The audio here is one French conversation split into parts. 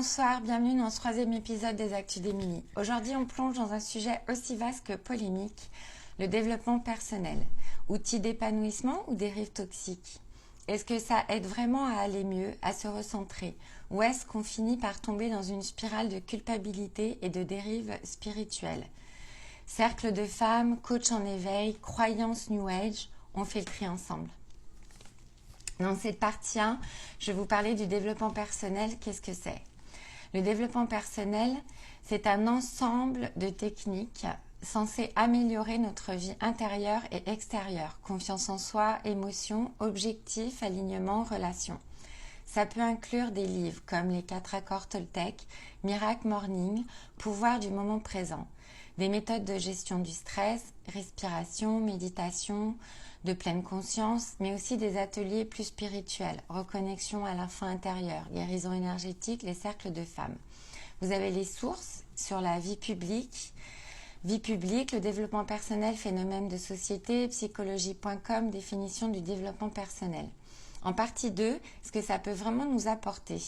bonsoir, bienvenue dans ce 3e épisode des Actus d'Émilie. Aujourd'hui, on plonge dans un sujet aussi vaste que polémique, le développement personnel. Outil d'épanouissement ou dérive toxique? Est-ce que ça aide vraiment à aller mieux, à se recentrer? Ou est-ce qu'on finit par tomber dans une spirale de culpabilité et de dérive spirituelle? Cercle de femmes, coach en éveil, croyances New Age, on fait le tri ensemble. Dans cette partie 1, je vais vous parler du développement personnel. Qu'est-ce que c'est? Le développement personnel, c'est un ensemble de techniques censées améliorer notre vie intérieure et extérieure. Confiance en soi, émotions, objectifs, alignement, relations. Ça peut inclure des livres comme les 4 accords Toltec, Miracle Morning, Pouvoir du moment présent. Des méthodes de gestion du stress, respiration, méditation, de pleine conscience, mais aussi des ateliers plus spirituels, reconnexion à l'enfant intérieur, guérison énergétique, les cercles de femmes. Vous avez les sources sur la vie publique, le développement personnel, phénomène de société, psychologie.com, définition du développement personnel. En partie 2, ce que ça peut vraiment nous apporter.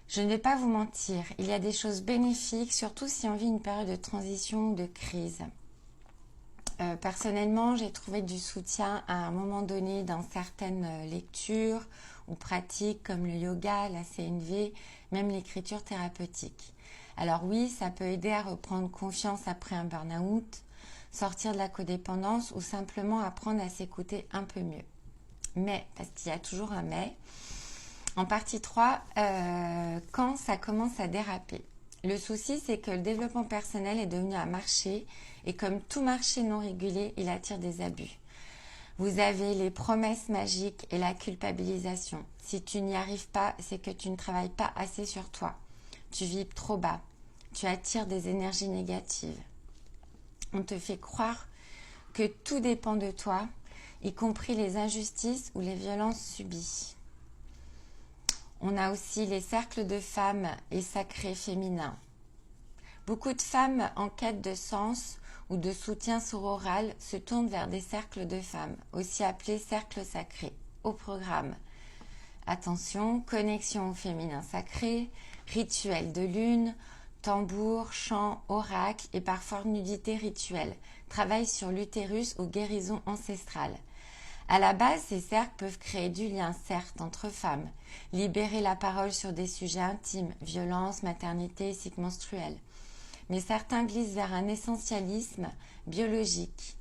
Je ne vais pas vous mentir, il y a des choses bénéfiques, surtout si on vit une période de transition ou de crise. Personnellement, j'ai trouvé du soutien à un moment donné dans certaines lectures ou pratiques comme le yoga, la CNV, même l'écriture thérapeutique. Alors oui, ça peut aider à reprendre confiance après un burn-out, sortir de la codépendance ou simplement apprendre à s'écouter un peu mieux. Mais, parce qu'il y a toujours un mais, en partie 3, quand ça commence à déraper. Le souci, c'est que le développement personnel est devenu un marché et comme tout marché non régulé, il attire des abus. Vous avez les promesses magiques et la culpabilisation. Si tu n'y arrives pas, c'est que tu ne travailles pas assez sur toi. Tu vibres trop bas. Tu attires des énergies négatives. On te fait croire que tout dépend de toi, y compris les injustices ou les violences subies. On a aussi les cercles de femmes et sacrés féminins. Beaucoup de femmes en quête de sens ou de soutien sororal se tournent vers des cercles de femmes, aussi appelés cercles sacrés. Au programme, attention, connexion au féminin sacré, rituel de lune, tambour, chant, oracle et parfois nudité rituelle, travail sur l'utérus ou guérison ancestrale. À la base, ces cercles peuvent créer du lien, certes, entre femmes, libérer la parole sur des sujets intimes, violence, maternité, cycle menstruel. Mais certains glissent vers un essentialisme biologique.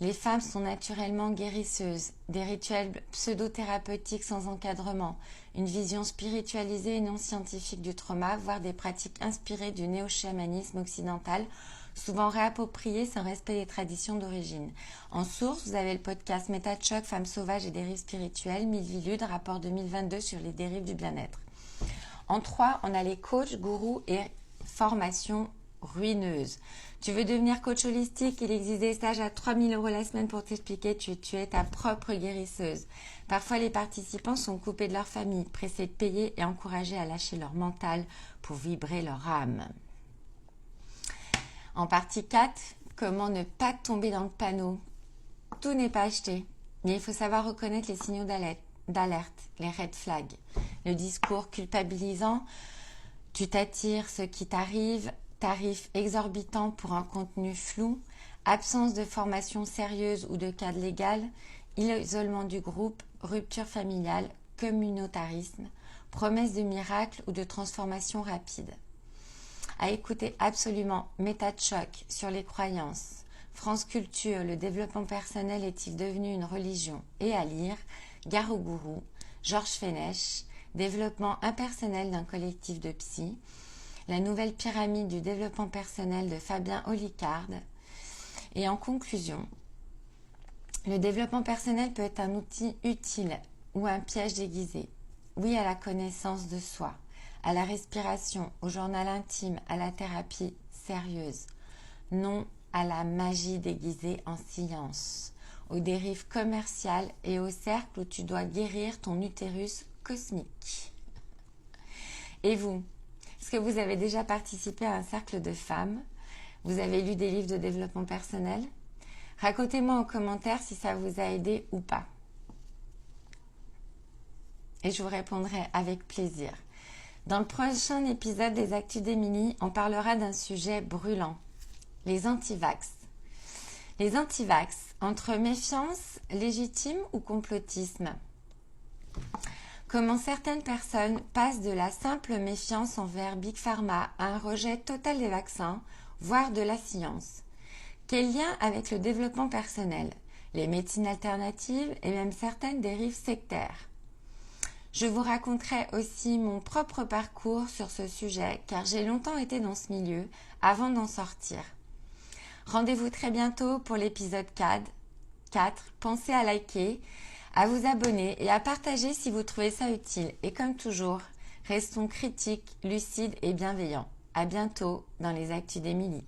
Les femmes sont naturellement guérisseuses, des rituels pseudo-thérapeutiques sans encadrement, une vision spiritualisée et non scientifique du trauma, voire des pratiques inspirées du néo-chamanisme occidental, souvent réappropriées sans respect des traditions d'origine. En source, vous avez le podcast Méta de choc, femmes sauvages et dérives spirituelles, 1000 vies lues, rapport 2022 sur les dérives du bien-être. En 3, on a les coachs, gourous et formations ruineuses. Tu veux devenir coach holistique? Il existe des stages à 3 000 € la semaine pour t'expliquer. Tu es ta propre guérisseuse. Parfois, les participants sont coupés de leur famille, pressés de payer et encouragés à lâcher leur mental pour vibrer leur âme. En partie 4, comment ne pas tomber dans le panneau? Tout n'est pas acheté, mais il faut savoir reconnaître les signaux d'alerte, les red flags. Le discours culpabilisant, tu t'attires ce qui t'arrive, tarif exorbitant pour un contenu flou, absence de formation sérieuse ou de cadre légal, isolement du groupe, rupture familiale, communautarisme, promesse de miracle ou de transformation rapide. À écouter absolument Méta de choc sur les croyances, France Culture, le développement personnel est-il devenu une religion? Et à lire Gare au gourou, Georges Fenech, développement impersonnel d'un collectif de psy, la nouvelle pyramide du développement personnel de Fabien Olicard. Et en conclusion, le développement personnel peut être un outil utile ou un piège déguisé. Oui à la connaissance de soi, à la respiration, au journal intime, à la thérapie sérieuse. Non à la magie déguisée en science, aux dérives commerciales et au cercle où tu dois guérir ton utérus cosmique. Et vous, est-ce que vous avez déjà participé à un cercle de femmes? Vous avez lu des livres de développement personnel? Racontez-moi en commentaire si ça vous a aidé ou pas. Et je vous répondrai avec plaisir. Dans le prochain épisode des Actus d'Émilie, on parlera d'un sujet brûlant, les antivax. Les antivax, entre méfiance légitime ou complotisme? Comment certaines personnes passent de la simple méfiance envers Big Pharma à un rejet total des vaccins, voire de la science? Quel lien avec le développement personnel, les médecines alternatives et même certaines dérives sectaires? Je vous raconterai aussi mon propre parcours sur ce sujet car j'ai longtemps été dans ce milieu avant d'en sortir. Rendez-vous très bientôt pour l'épisode 4. Pensez à liker, à vous abonner et à partager si vous trouvez ça utile. Et comme toujours, restons critiques, lucides et bienveillants. À bientôt dans les Actus d'Émilie.